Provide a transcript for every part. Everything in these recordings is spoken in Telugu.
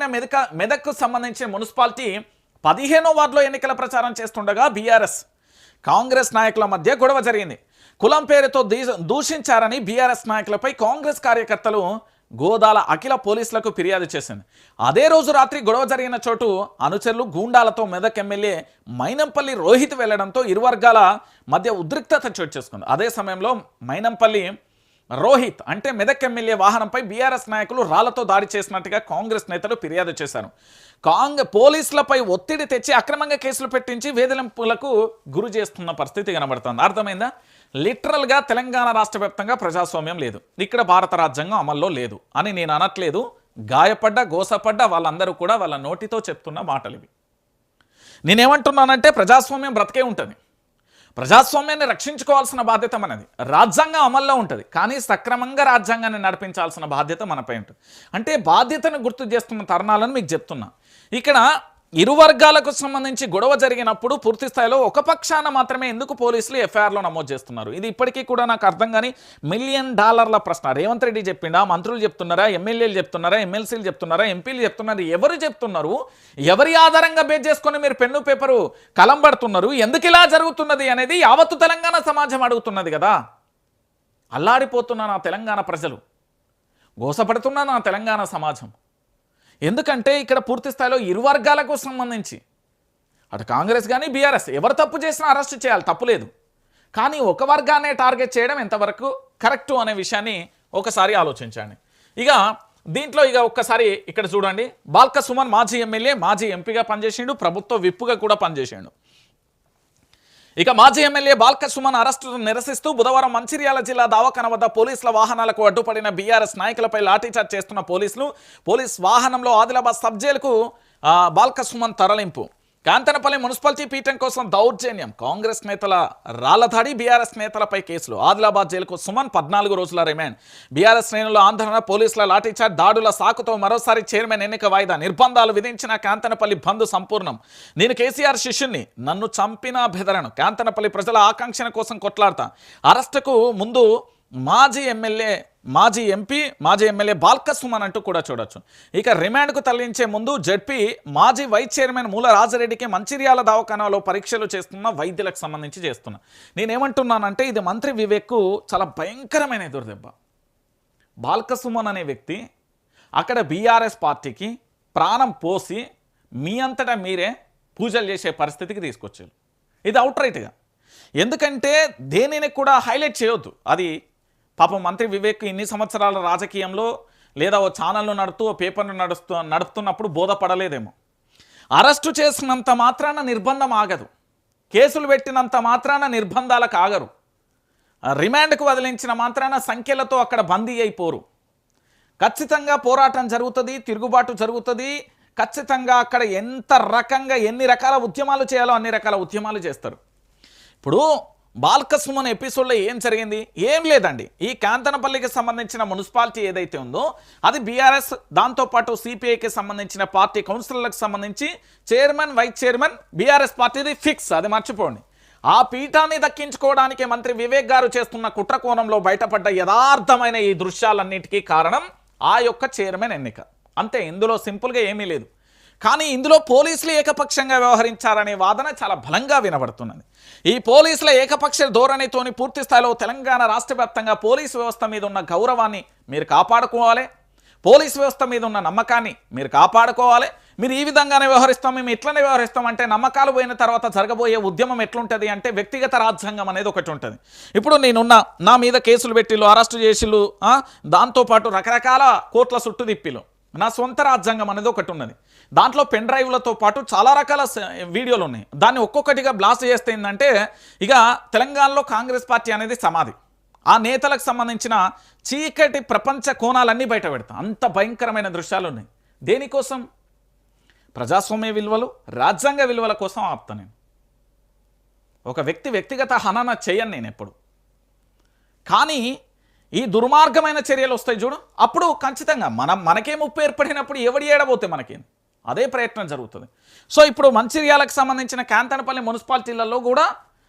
భాగమైన మెదక్కు సంబంధించిన మున్సిపాలిటీ 15వ వార్డులో ఎన్నికల ప్రచారం చేస్తుండగా బీఆర్ఎస్ కాంగ్రెస్ నాయకుల మధ్య గొడవ జరిగింది. కులం పేరుతో దూషించారని బీఆర్ఎస్ నాయకులపై కాంగ్రెస్ కార్యకర్తలు గోదాల అఖిల పోలీసులకు ఫిర్యాదు చేసింది. అదే రోజు రాత్రి గొడవ జరిగిన చోటు అనుచరులు గూండాలతో మెదక్ ఎమ్మెల్యే మైనంపల్లి రోహిత్ వెళ్లడంతో ఇరు వర్గాల మధ్య ఉద్రిక్తత చోటు చేసుకుంది. అదే సమయంలో మైనంపల్లి రోహిత్ అంటే మెదక్ ఎమ్మెల్యే వాహనంపై బీఆర్ఎస్ నాయకులు రాళ్లతో దాడి చేసినట్టుగా కాంగ్రెస్ నేతలు ఫిర్యాదు చేశారు. పోలీసులపై ఒత్తిడి తెచ్చి అక్రమంగా కేసులు పెట్టించి వేధింపులకు గురి చేస్తున్న పరిస్థితి కనబడుతుంది. అర్థమైందా? లిటరల్గా తెలంగాణ రాష్ట్ర వ్యాప్తంగా ప్రజాస్వామ్యం లేదు, ఇక్కడ భారత రాజ్యాంగం అమల్లో లేదు అని నేను అనట్లేదు. గాయపడ్డ గోసపడ్డ వాళ్ళందరూ కూడా వాళ్ళ నోటితో చెప్తున్న మాటలు ఇవి. నేనేమంటున్నానంటే ప్రజాస్వామ్యం బ్రతికే ఉంటుంది, ప్రజాస్వామ్యాన్ని రక్షించుకోవాల్సిన బాధ్యత మనది. రాజ్యాంగం అమల్లో ఉంటుంది, కానీ సక్రమంగా రాజ్యాంగాన్ని నడిపించాల్సిన బాధ్యత మనపై ఉంటుంది. అంటే బాధ్యతను గుర్తు చేస్తున్న తరుణాలను మీకు చెప్తున్నా. ఇక్కడ ఇరు వర్గాలకు సంబంధించి గొడవ జరిగినప్పుడు పూర్తి స్థాయిలో ఒక పక్షాన మాత్రమే ఎందుకు పోలీసులు ఎఫ్ఐఆర్లో నమోదు చేస్తున్నారు? ఇది ఇప్పటికీ కూడా నాకు అర్థం కాని $1 మిలియన్ ప్రశ్న. రేవంత్ రెడ్డి చెప్పిండా, మంత్రులు చెప్తున్నారా, ఎమ్మెల్యేలు చెప్తున్నారా, ఎమ్మెల్సీలు చెప్తున్నారా, ఎంపీలు చెప్తున్నారు? ఎవరు చెప్తున్నారు? ఎవరి ఆధారంగా బేస్ చేసుకొని మీరు పెన్ను పేపరు కలం పడుతున్నారు? ఎందుకు ఇలా జరుగుతున్నది అనేది యావత్తు తెలంగాణ సమాజం అడుగుతున్నది కదా. అల్లాడిపోతున్న నా తెలంగాణ ప్రజలు, గోసపడుతున్న నా తెలంగాణ సమాజం. ఎందుకంటే ఇక్కడ పూర్తి స్థాయిలో ఇరు వర్గాలకు సంబంధించి అటు కాంగ్రెస్ కానీ బీఆర్ఎస్ ఎవరు తప్పు చేసినా అరెస్ట్ చేయాలి, తప్పులేదు. కానీ ఒక వర్గాన్నే టార్గెట్ చేయడం ఎంతవరకు కరెక్టు అనే విషయాన్ని ఒకసారి ఆలోచించండి. ఇక దీంట్లో ఒక్కసారి ఇక్కడ చూడండి. బాల్క సుమన్ మాజీ ఎమ్మెల్యే, మాజీ ఎంపీగా పనిచేసిండు, ప్రభుత్వ విప్పుగా కూడా పనిచేసిండు. ఇక మాజీ ఎమ్మెల్యే బాల్క సుమన్ అరెస్టును నిరసిస్తూ బుధవారం మంచిర్యాల జిల్లా దవాఖాన వద్ద పోలీసుల వాహనాలకు అడ్డుపడిన బీఆర్ఎస్ నాయకులపై లాఠీచార్జ్ చేస్తున్న పోలీస్ వాహనంలో ఆదిలాబాద్ సబ్ జైలుకు బాల్క సుమన్ తరలింపు. కాంతనపల్లి మున్సిపాలిటీ పీఠం కోసం దౌర్జన్యం, కాంగ్రెస్ నేతల రాళ్లదాడి, బీఆర్ఎస్ నేతలపై కేసులు. ఆదిలాబాద్ జైలుకు సుమన్ 14 రోజుల రిమాండ్. బీఆర్ఎస్ శ్రేణుల ఆందోళన, పోలీసుల లాఠీచార్జ్, దాడుల సాకుతో మరోసారి చైర్మన్ ఎన్నిక వాయిదా. నిర్బంధాలు విధించిన కాంతనపల్లి బంద్ సంపూర్ణం. నేను కేసీఆర్ శిష్యుణ్ణి, నన్ను చంపినా బెదరను, కాంతనపల్లి ప్రజల ఆకాంక్షల కోసం కొట్లాడతా. అరెస్టుకు ముందు మాజీ ఎంపీ మాజీ ఎమ్మెల్యే బాల్క సుమన్ అంటూ కూడా చూడొచ్చు. ఇక రిమాండ్కు తరలించే ముందు జడ్పీ మాజీ వైస్ చైర్మన్ మూల రాజరెడ్డికి మంచిర్యాల దవాఖానాలో పరీక్షలు చేస్తున్న వైద్యులకు సంబంధించి చేస్తున్నా. నేనేమంటున్నానంటే ఇది మంత్రి వివేక్కు చాలా భయంకరమైన ఎదురుదెబ్బ. బాల్క సుమన్ అనే వ్యక్తి అక్కడ బీఆర్ఎస్ పార్టీకి ప్రాణం పోసి మీ అంతటా మీరే పూజలు చేసే పరిస్థితికి తీసుకొచ్చారు. ఇది అవుట్ రైట్గా. ఎందుకంటే దేనిని కూడా హైలైట్ చేయొద్దు. అది పాపం మంత్రి వివేక్ ఇన్ని సంవత్సరాల రాజకీయంలో లేదా ఓ ఛానల్ను నడుపుతూ ఓ పేపర్ను నడుపుతున్నప్పుడు బోధపడలేదేమో. అరెస్టు చేసినంత మాత్రాన నిర్బంధం ఆగదు, కేసులు పెట్టినంత మాత్రాన నిర్బంధాలకు ఆగరు, రిమాండ్కు వదిలించిన మాత్రాన సంఖ్యలతో అక్కడ బందీ అయిపోరు. ఖచ్చితంగా పోరాటం జరుగుతుంది, తిరుగుబాటు జరుగుతుంది. ఖచ్చితంగా అక్కడ ఎన్ని రకాల ఉద్యమాలు చేయాలో అన్ని రకాల ఉద్యమాలు చేస్తారు. ఇప్పుడు బాల్క సుమన్ ఎపిసోడ్లో ఏం జరిగింది? ఏం లేదండి. ఈ కాంతనపల్లికి సంబంధించిన మున్సిపాలిటీ ఏదైతే ఉందో అది బీఆర్ఎస్, దాంతోపాటు సిపిఐకి సంబంధించిన పార్టీ కౌన్సిలర్లకు సంబంధించి చైర్మన్ వైస్ చైర్మన్ బీఆర్ఎస్ పార్టీది ఫిక్స్, అది మర్చిపోండి. ఆ పీఠాన్ని దక్కించుకోవడానికి మంత్రి వివేక్ గారు చేస్తున్న కుట్ర కోణంలో బయటపడ్డ యథార్థమైన ఈ దృశ్యాలన్నిటికీ కారణం ఆ యొక్క చైర్మన్ ఎన్నిక. అంతే, ఇందులో సింపుల్గా ఏమీ లేదు. కానీ ఇందులో పోలీసులు ఏకపక్షంగా వ్యవహరించారనే వాదన చాలా బలంగా వినబడుతున్నది. ఈ పోలీసుల ఏకపక్ష ధోరణితోని పూర్తి స్థాయిలో తెలంగాణ రాష్ట్ర వ్యాప్తంగా పోలీసు వ్యవస్థ మీద ఉన్న గౌరవాన్ని మీరు కాపాడుకోవాలి, పోలీసు వ్యవస్థ మీద ఉన్న నమ్మకాన్ని మీరు కాపాడుకోవాలి. మీరు ఈ విధంగానే వ్యవహరిస్తాం, మేము ఇట్లనే వ్యవహరిస్తాం అంటే నమ్మకాలు పోయిన తర్వాత జరగబోయే ఉద్యమం ఎట్లుంటుంది అంటే వ్యక్తిగత రాజ్యాంగం అనేది ఒకటి ఉంటుంది. ఇప్పుడు నా మీద కేసులు పెట్టిళ్ళు, అరెస్టు చేసిళ్ళు, దాంతోపాటు రకరకాల కోట్ల చుట్టూ తిప్పిలు, నా సొంత రాజ్యాంగం అనేది ఒకటి ఉన్నది. దాంట్లో పెన్ డ్రైవ్లతో పాటు చాలా రకాల వీడియోలు ఉన్నాయి. దాన్ని ఒక్కొక్కటిగా బ్లాస్ట్ చేస్తే ఏంటంటే ఇక తెలంగాణలో కాంగ్రెస్ పార్టీ అనేది సమాధి. ఆ నేతలకు సంబంధించిన చీకటి ప్రపంచ కోణాలన్నీ బయట పెడతాం. అంత భయంకరమైన దృశ్యాలు ఉన్నాయి. దేనికోసం? ప్రజాస్వామ్య విలువలు, రాజ్యాంగ విలువల కోసం ఆపుతా నేను. ఒక వ్యక్తిగత హనన చేయను నేను ఎప్పుడు. కానీ ఈ దుర్మార్గమైన చర్యలు వస్తాయి చూడు, అప్పుడు ఖచ్చితంగా మనకే ముప్పు ఏర్పడినప్పుడు ఎవడి ఏడబోతే మనకేం, అదే ప్రయత్నం జరుగుతుంది. సో ఇప్పుడు మంచిర్యాలకు సంబంధించిన కాంతనపల్లి మున్సిపాలిటీలలో కూడా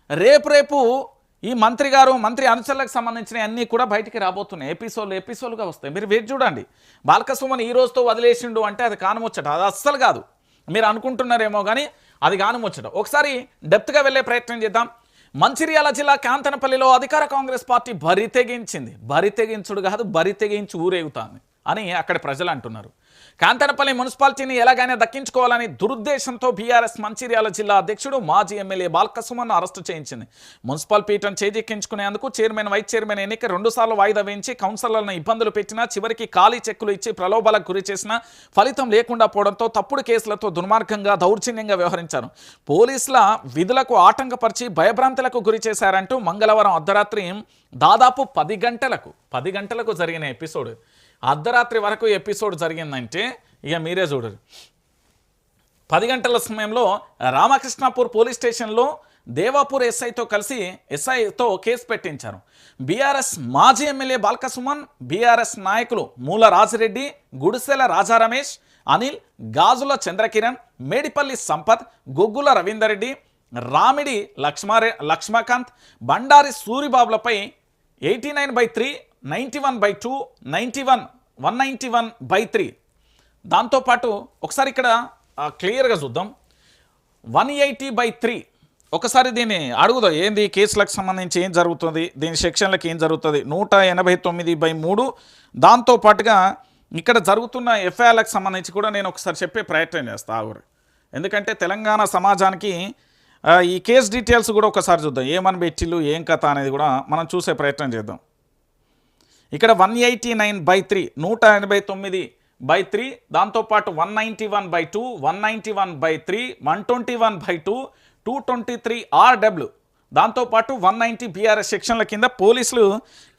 రేపు ఈ మంత్రి అనుచరులకు సంబంధించిన అన్నీ కూడా బయటికి రాబోతున్నాయి. ఎపిసోడ్లుగా వస్తాయి. మీరు వేచి చూడండి. బాల్కసుమన్ ఈ రోజుతో వదిలేసిండు అంటే అది కానముచ్చట. అది అస్సలు కాదు. మీరు అనుకుంటున్నారేమో కానీ అది కానముచ్చట. ఒకసారి డెప్త్గా వెళ్ళే ప్రయత్నం చేద్దాం. మంచిర్యాల జిల్లా కాంతనపల్లిలో అధికార కాంగ్రెస్ పార్టీ బరితెగించుడు కాదు, బరితెగించి ఊరేగుతాంది అని అక్కడ ప్రజలు అంటున్నారు. కాంతనపల్లి మున్సిపాలిటీని ఎలాగైనా దక్కించుకోవాలని దురుద్దేశంతో బీఆర్ఎస్ మంచిర్యాల జిల్లా అధ్యక్షుడు మాజీ ఎమ్మెల్యే బాల్కసుమన్ను అరెస్టు చేయించింది. మున్సిపల్ పీఠం చేజిక్కించుకునేందుకు చైర్మన్ వైస్ చైర్మన్ ఎన్నిక 2 సార్లు వాయిదా వేయించి కౌన్సిలర్లను ఇబ్బందులు పెట్టినా, చివరికి ఖాళీ చెక్కులు ఇచ్చి ప్రలోభాలకు గురి చేసినా ఫలితం లేకుండా పోవడంతో తప్పుడు కేసులతో దుర్మార్గంగా దౌర్జన్యంగా వ్యవహరించారు. పోలీసుల విధులకు ఆటంకపరిచి భయభ్రాంతులకు గురి చేశారంటూ మంగళవారం అర్ధరాత్రి దాదాపు 10 గంటలకు జరిగిన ఎపిసోడ్. అర్ధరాత్రి వరకు ఎపిసోడ్ జరిగిందంటే ఇక మీరే చూడరు. 10 గంటల సమయంలో రామకృష్ణాపూర్ పోలీస్ స్టేషన్లో దేవాపూర్ ఎస్ఐతో కేసు పెట్టించారు. బీఆర్ఎస్ మాజీ ఎమ్మెల్యే బాల్కసుమన్, బీఆర్ఎస్ నాయకులు మూల రాజిరెడ్డి, గుడిసెల రాజా రమేష్, అనిల్, గాజుల చంద్రకిరణ్, మేడిపల్లి సంపత్, గొగ్గుల రవీందర్ రెడ్డి, రామిడి లక్ష్మకాంత్, బండారి సూరిబాబులపై 89/3, 91/2, 191/3. దాంతోపాటు ఒకసారి ఇక్కడ క్లియర్గా చూద్దాం. 180/3 ఒకసారి దీన్ని అడుగుదాం. ఏంది కేసులకు సంబంధించి ఏం జరుగుతుంది, దీని సెక్షన్లకు ఏం జరుగుతుంది. 189/3. దాంతోపాటుగా ఇక్కడ జరుగుతున్న ఎఫ్ఐఆర్లకు సంబంధించి కూడా నేను ఒకసారి చెప్పే ప్రయత్నం చేస్తాను. ఎందుకంటే తెలంగాణ సమాజానికి ఈ కేసు డీటెయిల్స్ కూడా ఒకసారి చూద్దాం. ఏమని పెట్టిల్లు, ఏం కథ అనేది కూడా మనం చూసే ప్రయత్నం చేద్దాం. ఇక్కడ 189/3, 189/3, దాంతోపాటు 191/2, 191/3, 121/2, 223 RW, దాంతోపాటు 190 BRS సెక్షన్ల కింద పోలీసులు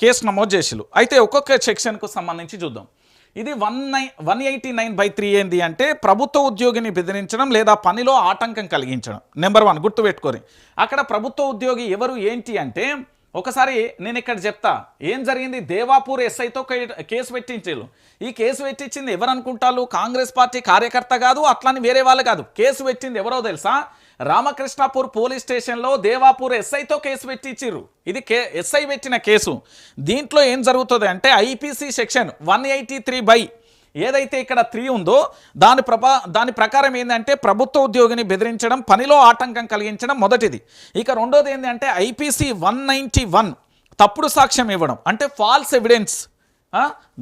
కేసు నమోదు చేసిరు. అయితే ఒక్కొక్క సెక్షన్కు సంబంధించి చూద్దాం. ఇది 189/3 ఏంది అంటే ప్రభుత్వ ఉద్యోగిని బెదిరించడం లేదా పనిలో ఆటంకం కలిగించడం. నెంబర్ 1 గుర్తుపెట్టుకోరి. అక్కడ ప్రభుత్వ ఉద్యోగి ఎవరు ఏంటి అంటే ఒకసారి నేను ఇక్కడ చెప్తా ఏం జరిగింది. దేవాపూర్ ఎస్ఐతో కేసు పెట్టించారు. ఈ కేసు పెట్టించింది ఎవరు అనుకుంటారు? కాంగ్రెస్ పార్టీ కార్యకర్త కాదు, అట్లని వేరే వాళ్ళు కాదు. కేసు పెట్టింది ఎవరో తెలుసా? రామకృష్ణాపూర్ పోలీస్ స్టేషన్లో దేవాపూర్ ఎస్ఐతో కేసు పెట్టించారు. ఇది ఎస్ఐ పెట్టిన కేసు. దీంట్లో ఏం జరుగుతుంది అంటే ఐపీసీ సెక్షన్ 183 ఏదైతే ఇక్కడ 3 ఉందో దాని ప్రకారం ఏంటంటే ప్రభుత్వ ఉద్యోగిని బెదిరించడం, పనిలో ఆటంకం కలిగించడం మొదటిది. ఇక రెండోది ఏంటంటే ఐపీసీ 191 తప్పుడు సాక్ష్యం ఇవ్వడం అంటే ఫాల్స్ ఎవిడెన్స్.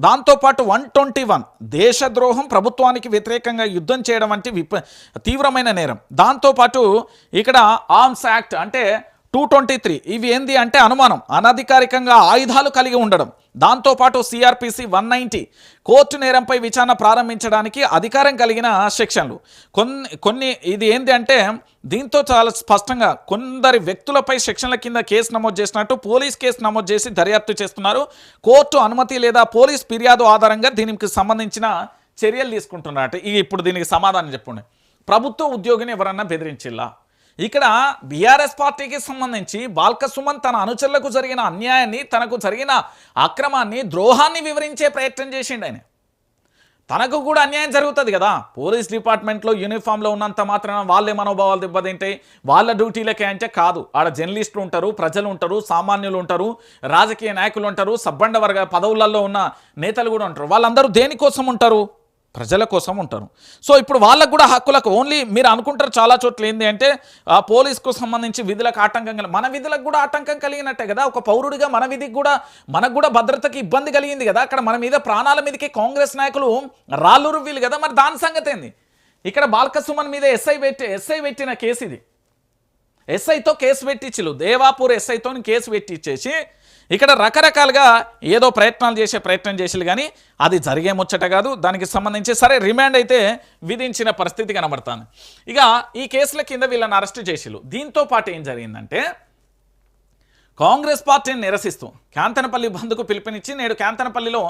దాంతోపాటు 121 దేశద్రోహం, ప్రభుత్వానికి వ్యతిరేకంగా యుద్ధం చేయడం వంటి తీవ్రమైన నేరం. దాంతోపాటు ఇక్కడ ఆర్మ్స్ యాక్ట్ అంటే 223 ఇవి ఏంది అంటే అనుమానం, అనధికారికంగా ఆయుధాలు కలిగి ఉండడం. దాంతోపాటు సిఆర్పిసి 190 కోర్టు నేరంపై విచారణ ప్రారంభించడానికి అధికారం కలిగిన సెక్షన్లు. కొన్ని ఇది ఏంటి అంటే దీంతో చాలా స్పష్టంగా కొందరి వ్యక్తులపై సెక్షన్ల కింద కేసు నమోదు చేసినట్టు పోలీస్ కేసు నమోదు చేసి దర్యాప్తు చేస్తున్నారు. కోర్టు అనుమతి లేదా పోలీస్ ఫిర్యాదు ఆధారంగా దీనికి సంబంధించిన చర్యలు తీసుకుంటున్నారట. ఇప్పుడు దీనికి సమాధానం చెప్పండి. ప్రభుత్వ ఉద్యోగిని ఎవరన్నా బెదిరించిల్లా? ఇక్కడ బీఆర్ఎస్ పార్టీకి సంబంధించి బాల్కసుమన్ తన అనుచరులకు జరిగిన అన్యాయాన్ని, తనకు జరిగిన అక్రమాన్ని, ద్రోహాన్ని వివరించే ప్రయత్నం చేసిండు. ఆయన తనకు కూడా అన్యాయం జరుగుతుంది కదా. పోలీస్ డిపార్ట్మెంట్లో యూనిఫామ్లో ఉన్నంత మాత్రాన వాళ్ళే మనోభావాలు దెబ్బతింటాయి, వాళ్ళ డ్యూటీలకే అంటే కాదు. ఆడ జర్నలిస్టులు ఉంటారు, ప్రజలు ఉంటారు, సామాన్యులు ఉంటారు, రాజకీయ నాయకులు ఉంటారు, సబ్బండ వర్గ పదవులలో ఉన్న నేతలు కూడా ఉంటారు. వాళ్ళందరూ దేనికోసం ఉంటారు? ప్రజల కోసం ఉంటారు. సో ఇప్పుడు వాళ్ళకు కూడా హక్కులకు ఓన్లీ మీరు అనుకుంటారు చాలా చోట్ల ఏంది అంటే పోలీస్కు సంబంధించి విధులకు ఆటంకం మన విధులకు కూడా ఆటంకం కలిగినట్టే కదా. ఒక పౌరుడిగా మన విధికి కూడా మనకు కూడా భద్రతకి ఇబ్బంది కలిగింది కదా. అక్కడ మన మీద ప్రాణాల మీదకి కాంగ్రెస్ నాయకులు రాళ్ళు రువ్విలు కదా. మరి దాని సంగతి ఏంది? ఇక్కడ బాల్కసుమన్ మీద ఎస్ఐ పెట్టిన కేసు ఇది. ఎస్ఐతో కేసు పెట్టించు, దేవాపూర్ ఎస్ఐతో కేసు పెట్టించేసి ఇక్కడ రకరకాలుగా ఏదో ప్రయత్నం చేసిలు కానీ అది జరిగే ముచ్చట కాదు. దానికి సంబంధించి సరే రిమాండ్ అయితే విధించిన పరిస్థితి కనబడుతుంది. ఇక ఈ కేసుల కింద వీళ్ళని అరెస్ట్ చేసిలు. దీంతో పాటు ఏం జరిగిందంటే కాంగ్రెస్ పార్టీని నిరసిస్తూ కాంతనపల్లి బంద్కు పిలుపునిచ్చి నేడు కాంతనపల్లిలో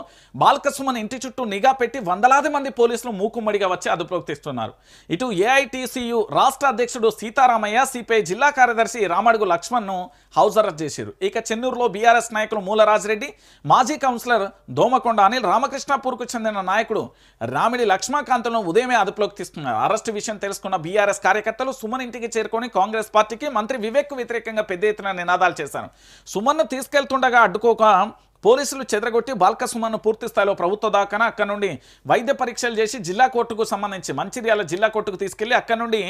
బాల్కసుమన్ ఇంటి చుట్టూ నిఘా పెట్టి వందలాది మంది పోలీసులు మూకుమ్మడిగా వచ్చి అదుపులోకి తెస్తున్నారు. ఇటు ఏఐటీసీయు రాష్ట్ర అధ్యక్షుడు సీతారామయ్య, సిపిఐ జిల్లా కార్యదర్శి రామడుగు లక్ష్మణ్ను హౌస్ అరెస్ట్ చేశారు. ఇక చెన్నూరులో బీఆర్ఎస్ నాయకులు మూల రాజిరెడ్డి, మాజీ కౌన్సిలర్ దోమకొండ అనిల్, రామకృష్ణాపూర్కు చెందిన నాయకుడు రామిడి లక్ష్మకాంత్లను ఉదయమే అదుపులోకి తీసుకున్నారు. అరెస్టు విషయం తెలుసుకున్న బీఆర్ఎస్ కార్యకర్తలు సుమన్ ఇంటికి చేరుకొని కాంగ్రెస్ పార్టీకి, మంత్రి వివేక్ వ్యతిరేకంగా పెద్ద ఎత్తున నినాదాలు చేశారు. సుమన్ను తీసుకెళ్తుండగా అడ్డుకోక పోలీసులు చెదరగొట్టి బాల్క సుమన్ను పూర్తి స్థాయిలో ప్రభుత్వ దాకాన అక్కడ నుండి వైద్య పరీక్షలు చేసి జిల్లా కోర్టుకు సంబంధించి మంచిర్యాల జిల్లా కోర్టుకు తీసుకెళ్లి అక్కడ నుండి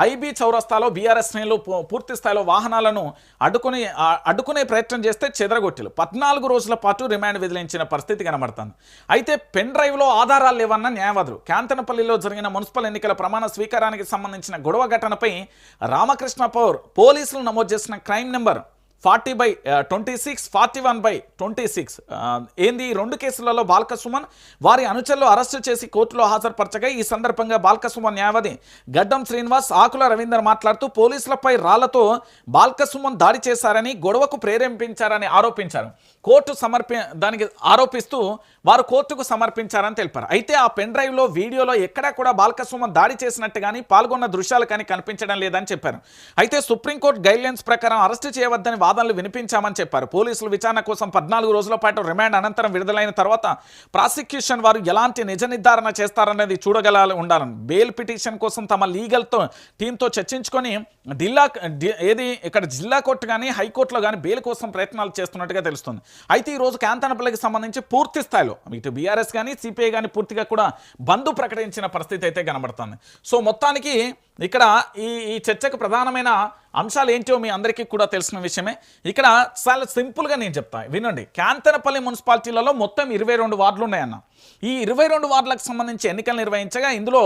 ఐబీ చౌరస్తాలో బీఆర్ఎస్ శ్రేణులు పూర్తి స్థాయిలో వాహనాలను అడ్డుకునే ప్రయత్నం చేస్తే చెదరగొట్టిలు 14 రోజుల పాటు రిమాండ్ విధించిన పరిస్థితి కనబడుతుంది. అయితే పెన్ డ్రైవ్లో ఆధారాలు లేవన్న న్యాయవాదులు. కాంతనపల్లిలో జరిగిన మున్సిపల్ ఎన్నికల ప్రమాణ స్వీకారానికి సంబంధించిన గొడవ ఘటనపై రామకృష్ణ పౌర్ పోలీసులు నమోదు చేసిన క్రైమ్ నెంబర్ 40/26 41/26 ఏంది 2 కేసులలో బాల్క సుమన్ వారి అనుచరులు అరెస్టు చేసి కోర్టులో హాజరుపరచగా ఈ సందర్భంగా బాల్క సుమన్ న్యాయవాది గడ్డం శ్రీనివాస్ ఆకుల రవీందర్ మాట్లాడుతూ పోలీసులపై రాళ్లతో బాల్క సుమన్ దాడి చేశారని గొడవకు ప్రేరేపించారని ఆరోపించారు. దానికి ఆరోపిస్తూ వారు కోర్టుకు సమర్పించారని తెలిపారు. అయితే ఆ పెన్ డ్రైవ్లో వీడియోలో ఎక్కడా కూడా బాల్క సుమన్ దాడి చేసినట్టు కానీ పాల్గొన్న దృశ్యాలు కానీ కనిపించడం లేదని చెప్పారు. అయితే సుప్రీంకోర్టు గైడ్లైన్స్ ప్రకారం అరెస్టు చేయవద్దని వాదనలు వినిపించామని చెప్పారు. పోలీసులు విచారణ కోసం 14 రోజుల పాటు రిమాండ్ అనంతరం విడుదలైన తర్వాత ప్రాసిక్యూషన్ వారు ఎలాంటి నిజ నిర్ధారణ చేస్తారనేది ఉండాలని బెయిల్ పిటిషన్ కోసం తమ లీగల్ టీంతో చర్చించుకొని ఇక్కడ జిల్లా కోర్టు కానీ హైకోర్టులో కానీ బెయిల్ కోసం ప్రయత్నాలు చేస్తున్నట్టుగా తెలుస్తుంది. అయితే ఈ రోజు కాంతనపల్లికి సంబంధించి పూర్తి స్థాయిలో ఇటు బీఆర్ఎస్ కానీ సిపిఐ కానీ పూర్తిగా కూడా బంద్ ప్రకటించిన పరిస్థితి అయితే కనబడుతుంది. సో మొత్తానికి ఇక్కడ ఈ చర్చకు ప్రధానమైన అంశాలు ఏంటో మీ అందరికీ కూడా తెలిసిన విషయమే. ఇక్కడ చాలా సింపుల్గా నేను చెప్తాను వినండి. కాంతనపల్లి మున్సిపాలిటీలలో మొత్తం 22 వార్డులు ఉన్నాయన్న. ఈ 22 వార్డులకు సంబంధించి ఎన్నికలు నిర్వహించగా ఇందులో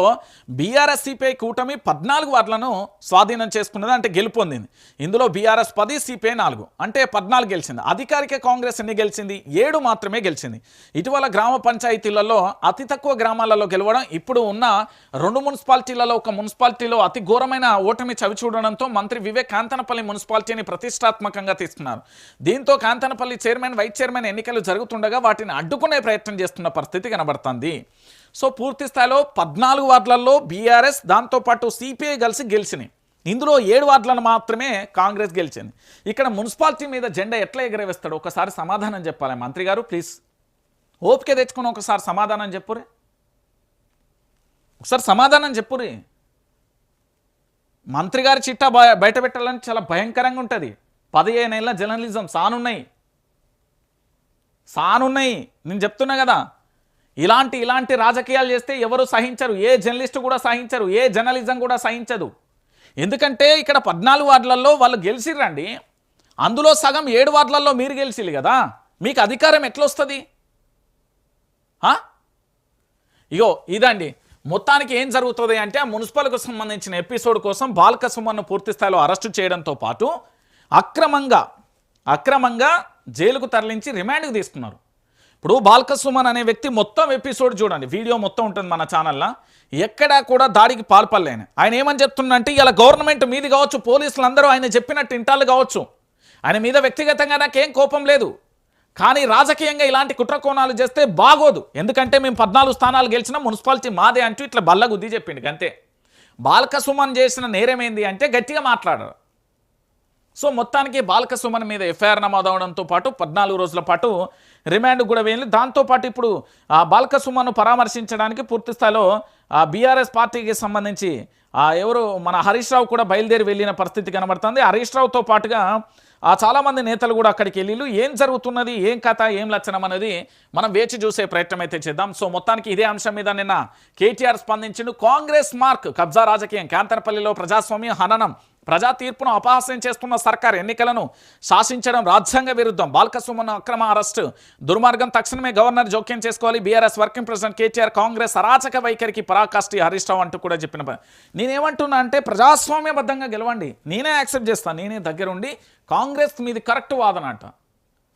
బీఆర్ఎస్ సిపిఐ కూటమి 14 వార్డులను స్వాధీనం చేసుకున్నది, అంటే గెలుపొందింది. ఇందులో బీఆర్ఎస్ 10 సిపిఐ 4 అంటే 14 గెలిచింది. అధికారిక కాంగ్రెస్ ఎన్ని గెలిచింది? 7 మాత్రమే గెలిచింది. ఇటీవల గ్రామ పంచాయతీలలో అతి తక్కువ గ్రామాలలో గెలవడం, ఇప్పుడు ఉన్న 2 మున్సిపాలిటీలలో ఒక మున్సిపాలిటీలో అతి ఘోరమైన ఓటమి చవి చూడడంతో మంత్రి వివేక్ కాంతనపల్లి మున్సిపాలిటీని ప్రతిష్టాత్మకంగా తీసుకున్నారు. దీంతో కాంతనపల్లి చైర్మన్ వైస్ చైర్మన్ ఎన్నికలు జరుగుతుండగా వాటిని అడ్డుకునే ప్రయత్నం చేస్తున్న పరిస్థితి కనబడుతుంది. సో పూర్తి స్థాయిలో 14 వార్డులలో బీఆర్ఎస్ దాంతోపాటు సిపిఐ కలిసి గెలిచినాయి. ఇందులో 7 వార్డులను మాత్రమే కాంగ్రెస్ గెలిచింది. ఇక్కడ మున్సిపాలిటీ మీద జెండా ఎట్లా ఎగరవేస్తాడు? ఒకసారి సమాధానం చెప్పాలి మంత్రి గారు, ప్లీజ్ ఓపిక తెచ్చుకుని ఒకసారి సమాధానం చెప్పురే. ఒకసారి సమాధానం చెప్పురే. మంత్రి గారి చిట్టా బయట పెట్టాలని చాలా భయంకరంగా ఉంటుంది. 15 ఏళ్ళ జర్నలిజం సానున్నాయి. నేను చెప్తున్నా కదా, ఇలాంటి రాజకీయాలు చేస్తే ఎవరు సహించరు. ఏ జర్నలిస్టు కూడా సహించరు, ఏ జర్నలిజం కూడా సహించదు. ఎందుకంటే ఇక్కడ 14 వార్డులలో వాళ్ళు గెలిచిర్రండి. అందులో సగం 7 వార్డులలో మీరు గెలిచిరు కదా, మీకు అధికారం ఎట్లా వస్తుంది? ఇగో ఇదండి మొత్తానికి ఏం జరుగుతుంది అంటే, ఆ మున్సిపల్కు సంబంధించిన ఎపిసోడ్ కోసం బాల్క సుమన్ను పూర్తి స్థాయిలో అరెస్టు చేయడంతో పాటు అక్రమంగా జైలుకు తరలించి రిమాండ్కి తీసుకున్నారు. ఇప్పుడు బాల్క సుమన్ అనే వ్యక్తి మొత్తం ఎపిసోడ్ చూడండి, వీడియో మొత్తం ఉంటుంది మన ఛానల్లో. ఎక్కడా కూడా దాడికి పాల్పడలేను. ఆయన ఏమని చెప్తున్నంటే, ఇలా గవర్నమెంట్ మీది కావచ్చు, పోలీసులు అందరూ ఆయన చెప్పినట్టు ఇంటాలు కావచ్చు, ఆయన మీద వ్యక్తిగతంగా నాకేం కోపం లేదు, కానీ రాజకీయంగా ఇలాంటి కుట్రకోణాలు చేస్తే బాగోదు. ఎందుకంటే మేము 14 స్థానాలు గెలిచిన మున్సిపాలిటీ మాదే అంటూ ఇట్లా బల్లగుద్ది చెప్పిండు అంతే. బాల్క సుమన్ చేసిన నేరమేంది అంటే గట్టిగా మాట్లాడారు. సో మొత్తానికి బాల్క సుమన్ మీద ఎఫ్ఐఆర్ నమోదవడంతో పాటు 14 రోజుల పాటు రిమాండ్ కూడా వేయాలి. దాంతోపాటు ఇప్పుడు బాల్క సుమన్ను పరామర్శించడానికి పూర్తి స్థాయిలో బీఆర్ఎస్ పార్టీకి సంబంధించి ఎవరు మన హరీష్ రావు కూడా బయలుదేరి వెళ్ళిన పరిస్థితి కనబడుతుంది. హరీష్ రావుతో పాటుగా చాలామంది నేతలు కూడా అక్కడికి వెళ్ళి ఏం జరుగుతున్నది, ఏం కథ, ఏం లక్షణం అనేది మనం వేచి చూసే ప్రయత్నం అయితే చేద్దాం. సో మొత్తానికి ఇదే అంశం మీద నిన్న కేటీఆర్ స్పందించిండు. కాంగ్రెస్ మార్క్ కబ్జా రాజకీయం, కాంతనపల్లిలో ప్రజాస్వామ్య హననం, ప్రజా తీర్పును అపహాస్యం చేస్తున్న సర్కార్, ఎన్నికలను శాసించడం రాజ్యాంగ విరుద్ధం, బాల్క సుమన్ అక్రమ అరెస్టు దుర్మార్గం, తక్షణమే గవర్నర్ జోక్యం చేసుకోవాలి, BRS working president KTR, Congress అరాచక వైఖరికి పరాకాష్టి హరీష్ రావు అంటూ కూడా చెప్పిన. నేనేమంటున్నా అంటే, ప్రజాస్వామ్యబద్ధంగా గెలవండి, నేనే యాక్సెప్ట్ చేస్తాను, నేనే దగ్గరుండి కాంగ్రెస్ మీది కరెక్ట్ వాదన అంట.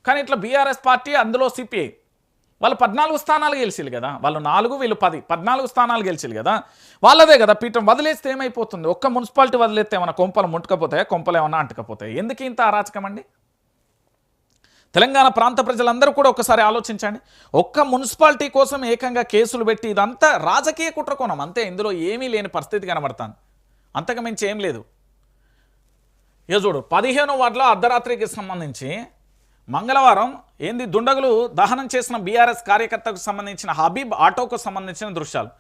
కానీ ఇట్లా బీఆర్ఎస్ పార్టీ, అందులో సిపిఐ వాళ్ళు 14 స్థానాలు గెలిచిలు కదా, వాళ్ళు 4 వీళ్ళు 10, 14 స్థానాలు గెలిచిలు కదా, వాళ్ళదే కదా పీఠం. వదిలేస్తే ఏమైపోతుంది? ఒక్క మున్సిపాలిటీ వదిలేస్తే ఏమైనా కొంపలు ముట్టుకపోతాయా, కొంపలు ఏమన్నా అంటుకపోతాయి? ఎందుకు ఇంత అరాచకం అండి? తెలంగాణ ప్రాంత ప్రజలందరూ కూడా ఒకసారి ఆలోచించండి. ఒక్క మున్సిపాలిటీ కోసం ఏకంగా కేసులు పెట్టి ఇదంతా రాజకీయ కుట్రకోణం అంతే, ఇందులో ఏమీ లేని పరిస్థితి కనబడుతుంది. అంతకు మించి ఏం లేదు. ఇక చూడు, 15వ వార్డులో అర్ధరాత్రికి సంబంధించి మంగళవారం దుండగులు దహనం చేసిన బీఆర్ఎస్ కార్యకర్తకు సంబంధించిన హబీబ్ ఆటోకు సంబంధించిన దృశ్యాలు.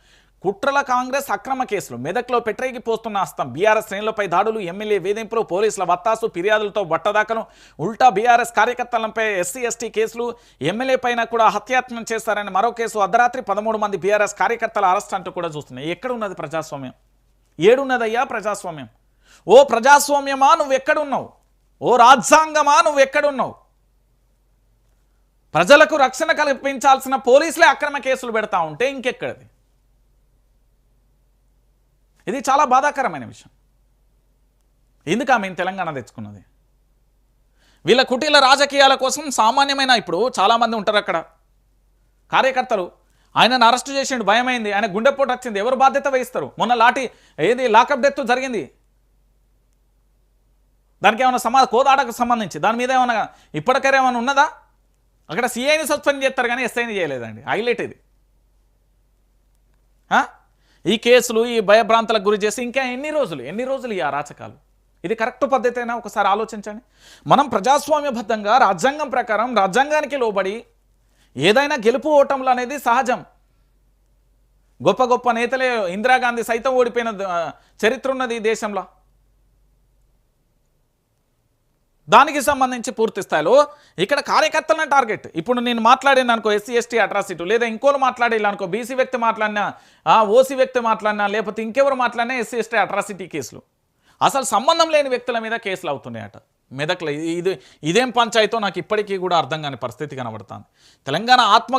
కుట్రల కాంగ్రెస్ అక్రమ కేసులు, మెదక్లో పెట్రేగి పోస్తున్న హస్తం, బీఆర్ఎస్ శ్రేణులపై దాడులు, ఎమ్మెల్యే వేధింపులు, పోలీసుల వత్తాసు, ఫిర్యాదులతో బట్టదాకను, ఉల్టా బీఆర్ఎస్ కార్యకర్తలపై ఎస్సీ ఎస్టీ కేసులు, ఎమ్మెల్యే పైన కూడా హత్యాయత్నం చేశారని మరో కేసు, అర్ధరాత్రి 13 మంది బీఆర్ఎస్ కార్యకర్తల అరెస్ట్ అంటూ కూడా చూస్తున్నాయి. ఎక్కడ ఉన్నది ప్రజాస్వామ్యం? ఏడున్నదయ్యా ప్రజాస్వామ్యం? ఓ ప్రజాస్వామ్యమా నువ్వెక్కడున్నావు? ఓ రాజ్యాంగమా నువ్వెక్కడున్నావు? ప్రజలకు రక్షణ కల్పించాల్సిన పోలీసులే అక్రమ కేసులు పెడతా ఉంటే ఇంకెక్కడిది? ఇది చాలా బాధాకరమైన విషయం. ఎందుకు మేము తెలంగాణ తెచ్చుకున్నది? వీళ్ళ కుటీల రాజకీయాల కోసం సామాన్యమైన, ఇప్పుడు చాలామంది ఉంటారు అక్కడ కార్యకర్తలు, ఆయనను అరెస్ట్ చేసిండు, భయమైంది, ఆయన గుండెపోటు వచ్చింది, ఎవరు బాధ్యత వహిస్తారు? మొన్న లాకప్ డెత్ జరిగింది, దానికి ఏమైనా కోదాడకు సంబంధించి దాని మీద ఏమైనా ఇప్పటికైనా ఏమైనా ఉన్నదా? అక్కడ సిఐని సస్పెండ్ చేస్తారు కానీ ఎస్ఐని చేయలేదండి. హైలైట్ ఇది. ఈ కేసులు, ఈ భయభ్రాంతులకు గురి చేసి ఇంకా ఎన్ని రోజులు ఈ అరాచకాలు? ఇది కరెక్ట్ పద్ధతి అయినా ఒకసారి ఆలోచించండి. మనం ప్రజాస్వామ్యబద్ధంగా రాజ్యాంగం ప్రకారం రాజ్యాంగానికి లోబడి ఏదైనా గెలుపు ఓటములు అనేది సహజం. గొప్ప గొప్ప నేతలే, ఇందిరాగాంధీ సైతం ఓడిపోయిన చరిత్ర ఉన్నది ఈ దేశంలో. దానికి సంబంధించి పూర్తి స్థాయిలో ఇక్కడ కార్యకర్తలను టార్గెట్. ఇప్పుడు నేను మాట్లాడిన అనుకో ఎస్సీ ఎస్టీ అట్రాసిటీ, లేదా ఇంకోరు మాట్లాడేలా అనుకో, బీసీ వ్యక్తి మాట్లాడినా, ఓసీ వ్యక్తి మాట్లాడినా, లేకపోతే ఇంకెవరు మాట్లాడినా ఎస్సీ ఎస్టీ అట్రాసిటీ కేసులు. అసలు సంబంధం లేని వ్యక్తుల మీద కేసులు అవుతున్నాయట మెదక్లో. ఇదేం పంచాయతో నాకు ఇప్పటికీ కూడా అర్థం కాని పరిస్థితి కనబడుతుంది. తెలంగాణ ఆత్మ